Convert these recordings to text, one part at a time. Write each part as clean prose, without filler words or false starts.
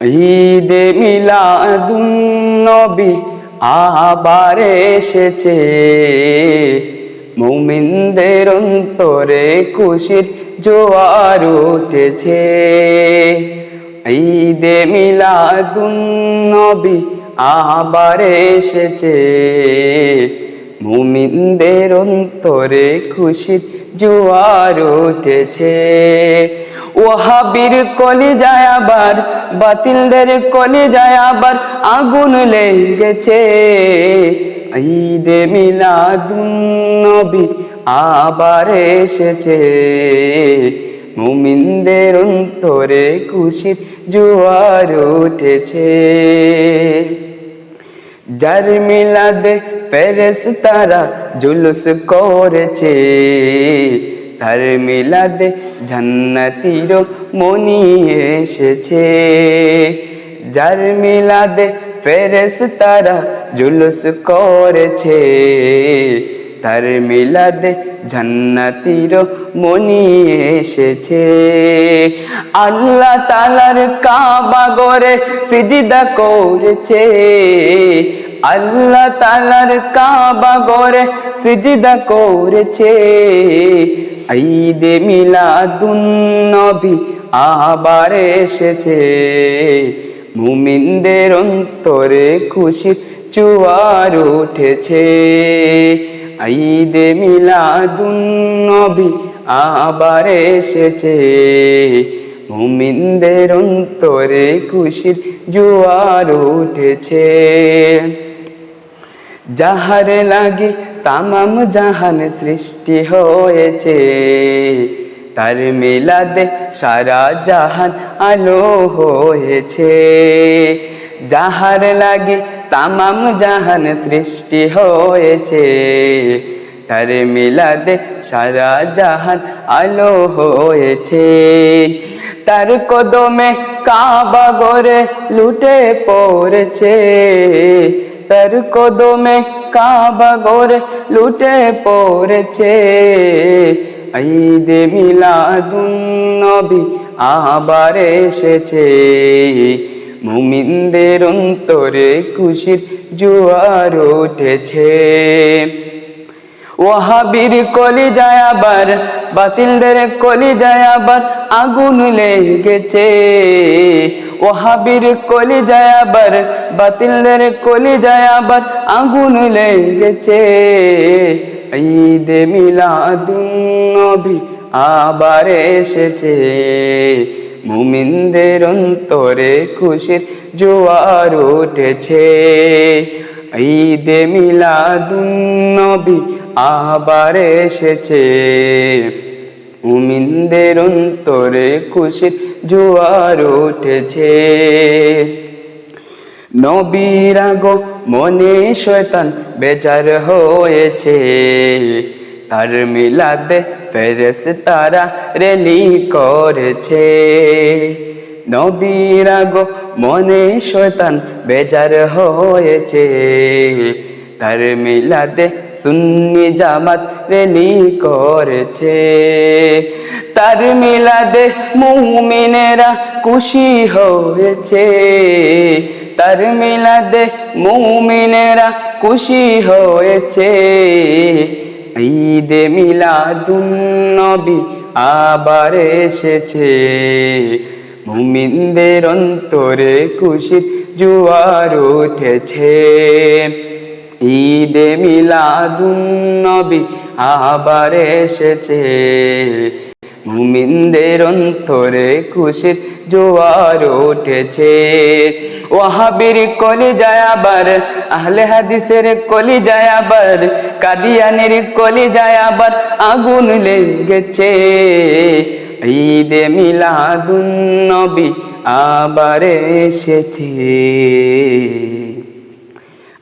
ঈদে মিলাদুন নবী আবার এসেছে, মুমিনদের অন্তরে খুশির জোয়ার উঠেছে। ঈদে মিলাদুন নবী আবার এসেছে, মুমিনদের অন্তরে খুশির জোয়ার উঠেছে। ওয়াহাবীর কলিজায় আবার, বাতিলদের কলিজায় আবার আগুন লেগেছে। ঈদে মিলাদুন নবী আবার এসেছে, মুমিনদের অন্তরে খুশির জোয়ার উঠেছে। যার মিলাদে ফেরেশতারা জুলুস করেছে, তার মিলাদে জান্নাতীর মনি এসেছে। যার মিলাদে ফেরেশতারা জুলুস করেছে, তার মিলাদে জান্নাতীর মনি এসেছে। আল্লাহ তাআলার কাবা ঘরে সিজদা করেছে, আল্লাহ তাআলার কাবা ঘরে সিজদা করেছে। ঈদে মিলাদুন নবী আবার এসেছে, মুমিনদের অন্তরে খুশির জোয়ার উঠেছে। ঈদে মিলাদুন নবী আবার এসেছে, মুমিনদের অন্তরে খুশির জোয়ার উঠেছে। যাহার লাগি তামাম জাহান সৃষ্টি হয়েছে, তার মিলাদে সারা জাহান আলো হয়েছে। যাহার লাগি তামাম জাহান সৃষ্টি হয়েছে, তার মিলাদে সারা জাহান আলো হয়েছে। তার কদমে কাবা ঘরে লুটে পড়েছে, তার কদমে কাবা ঘরে লুটে পড়েছে। ঈদে মিলাদুন নবী আবার এসেছে, মুমিনদের অন্তরে খুশির জোয়ার উঠেছে। ওয়াহাবীর কলিজায় আবার, বাতিলদের কলিজায় আবার আগুন লেগেছে। ওয়াহাবীর কলিজায় আবার, বাতিলদের কলিজায় আবার আগুন লেগেছে। ঈদে মিলাদুন নবী আবার এসেছে, মুমিনদের অন্তরে খুশির জোয়ার উঠেছে। ঈদে মিলাদুন নবী আবার এসেছে, মুমিনদের অন্তরে খুশির জোয়ার উঠেছে। নবীর আগমনে শয়তান বেজার হয়েছে, তার মিলাদে ফেরেশতারা রেলি করেছে। নবীর আগমনে শয়তান বেজার হয়েছে, তার মিলাদে সুন্নি জামাত রেলি করেছে। তার মিলাদে মুমিনেরা খুশি হয়েছে, তার মিলাদে মুমিনেরা খুশি হয়েছে। ঈদে মিলাদুন নবী আবার এসেছে, মুমিনদের অন্তরে খুশির জোয়ার উঠেছে। ঈদে মিলাদুন নবী আবার এসেছে, মুমিনদের অন্তরে খুশির জোয়ার উঠেছে। ওয়াহাবীর কলিজায় আবার, আহলে হাদিসের কলিজায় আবার, কাদিয়ানীর কলিজায় আবার আগুন লেগেছে। ঈদে মিলাদুন নবী আবার এসেছে,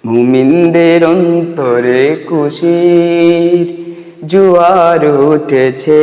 মুমিনদের অন্তরে খুশির জোয়ার উঠেছে।